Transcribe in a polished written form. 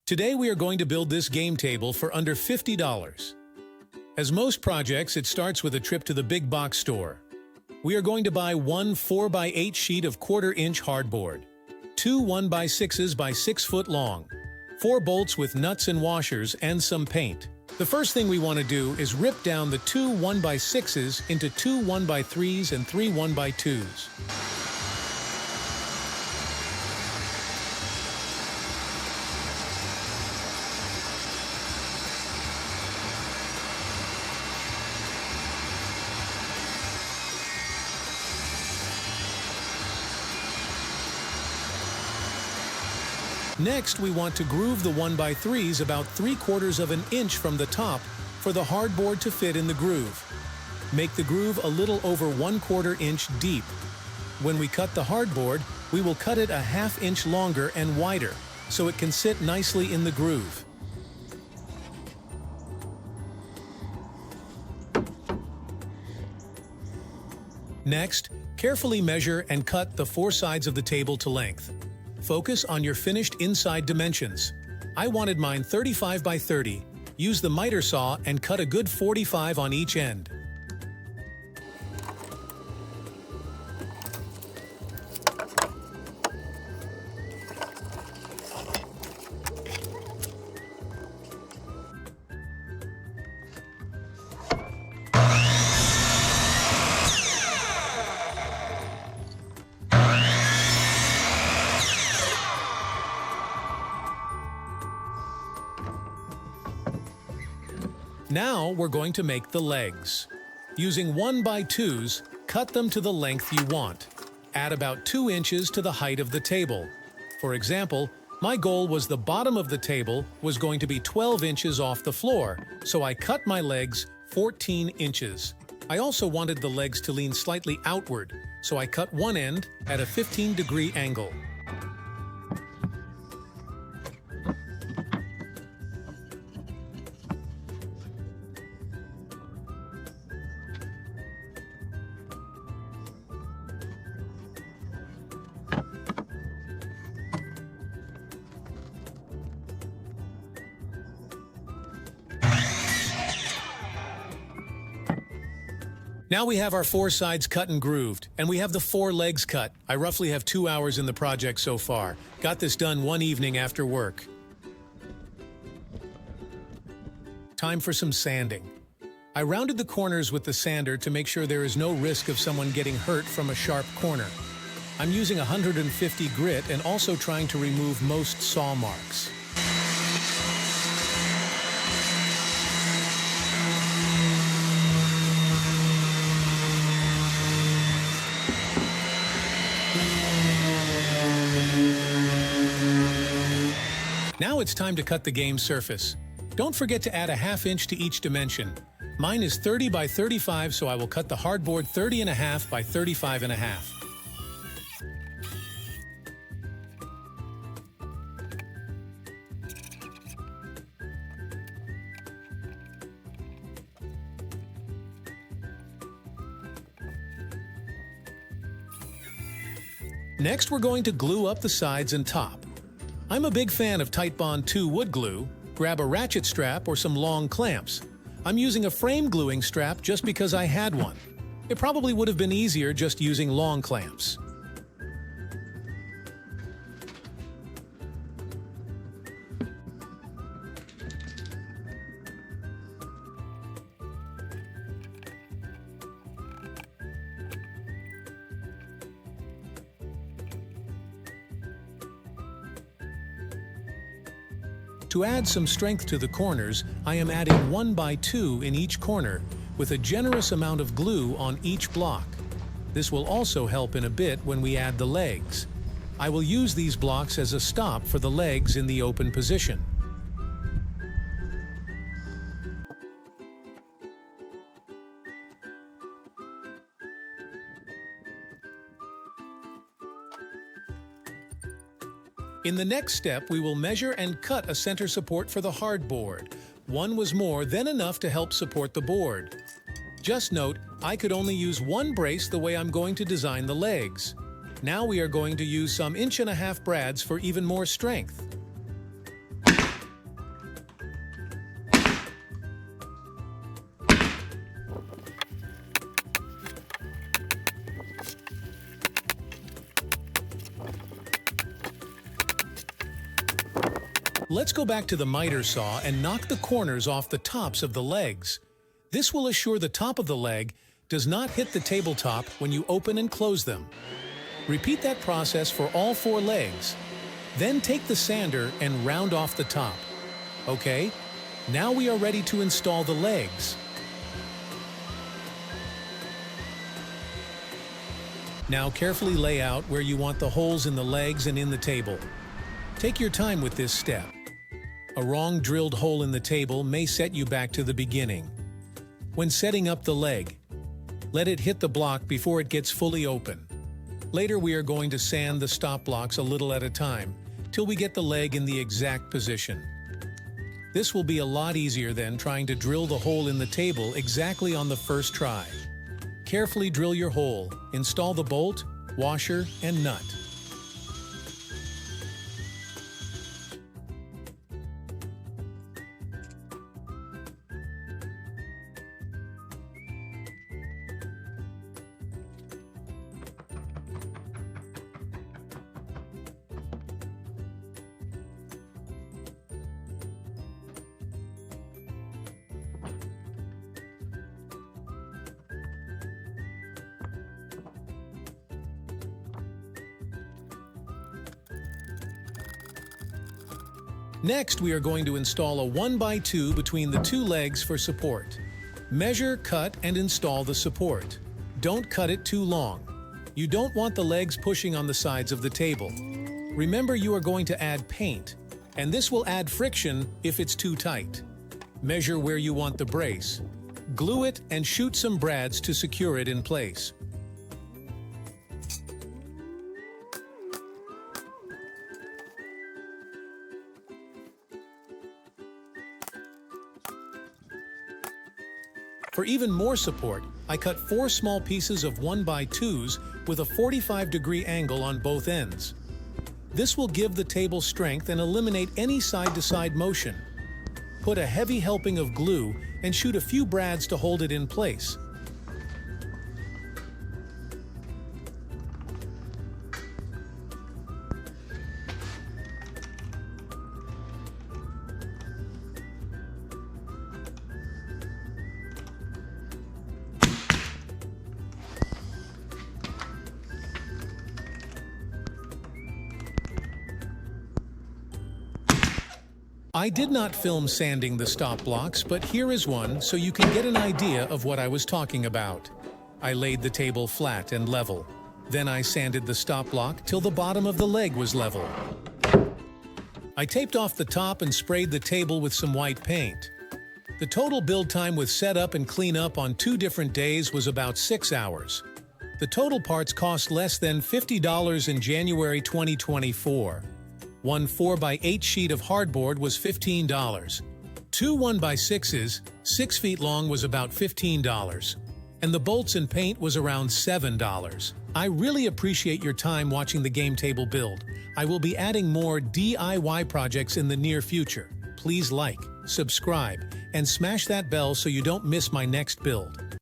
Today we are going to build this game table for under $50. As most projects, it starts with a trip to the big box store. We are going to buy one 4x8 sheet of 1/4-inch hardboard, two 1x6s by 6 foot long, 4 bolts with nuts and washers, and some paint. The first thing we want to do is rip down the two 1x6s into two 1x3s and three 1x2s. Next, we want to groove the 1x3s about 3/4 of an inch from the top for the hardboard to fit in the groove. Make the groove a little over 1/4 inch deep. When we cut the hardboard, we will cut it a 1/2 inch longer and wider, so it can sit nicely in the groove. Next, carefully measure and cut the 4 sides of the table to length. Focus on your finished inside dimensions. I wanted mine 35 by 30. Use the miter saw and cut a good 45 on each end. Now we're going to make the legs. Using 1x2s, cut them to the length you want. Add about 2 inches to the height of the table. For example, my goal was the bottom of the table was going to be 12 inches off the floor, so I cut my legs 14 inches. I also wanted the legs to lean slightly outward, so I cut one end at a 15-degree angle. Now we have our 4 sides cut and grooved, and we have the 4 legs cut. I roughly have 2 hours in the project so far. Got this done one evening after work. Time for some sanding. I rounded the corners with the sander to make sure there is no risk of someone getting hurt from a sharp corner. I'm using 150 grit and also trying to remove most saw marks. Now it's time to cut the game surface. Don't forget to add a 1/2 inch to each dimension. Mine is 30 by 35, so I will cut the hardboard 30.5 by 35.5. Next, we're going to glue up the sides and top. I'm a big fan of Titebond 2 wood glue. Grab a ratchet strap or some long clamps. I'm using a frame gluing strap just because I had one. It probably would have been easier just using long clamps. To add some strength to the corners, I am adding 1x2 in each corner with a generous amount of glue on each block. This will also help in a bit when we add the legs. I will use these blocks as a stop for the legs in the open position. In the next step, we will measure and cut a center support for the hardboard. One was more than enough to help support the board. Just note, I could only use one brace the way I'm going to design the legs. Now we are going to use some 1.5-inch brads for even more strength. Let's go back to the miter saw and knock the corners off the tops of the legs. This will assure the top of the leg does not hit the tabletop when you open and close them. Repeat that process for all 4 legs. Then take the sander and round off the top. Okay, now we are ready to install the legs. Now carefully lay out where you want the holes in the legs and in the table. Take your time with this step. A wrong drilled hole in the table may set you back to the beginning. When setting up the leg, let it hit the block before it gets fully open. Later we are going to sand the stop blocks a little at a time, till we get the leg in the exact position. This will be a lot easier than trying to drill the hole in the table exactly on the first try. Carefully drill your hole, install the bolt, washer, and nut. Next, we are going to install a 1x2 between the 2 legs for support. Measure, cut, and install the support. Don't cut it too long. You don't want the legs pushing on the sides of the table. Remember, you are going to add paint, and this will add friction if it's too tight. Measure where you want the brace. Glue it and shoot some brads to secure it in place. For even more support, I cut 4 small pieces of 1x2s with a 45-degree angle on both ends. This will give the table strength and eliminate any side-to-side motion. Put a heavy helping of glue and shoot a few brads to hold it in place. I did not film sanding the stop blocks, but here is one so you can get an idea of what I was talking about. I laid the table flat and level. Then I sanded the stop block till the bottom of the leg was level. I taped off the top and sprayed the table with some white paint. The total build time with setup and cleanup on 2 different days was about 6 hours. The total parts cost less than $50 in January 2024. One 4x8 sheet of hardboard was $15. 2 1x6s, 6 feet long, was about $15. And the bolts and paint was around $7. I really appreciate your time watching the game table build. I will be adding more DIY projects in the near future. Please like, subscribe, and smash that bell so you don't miss my next build.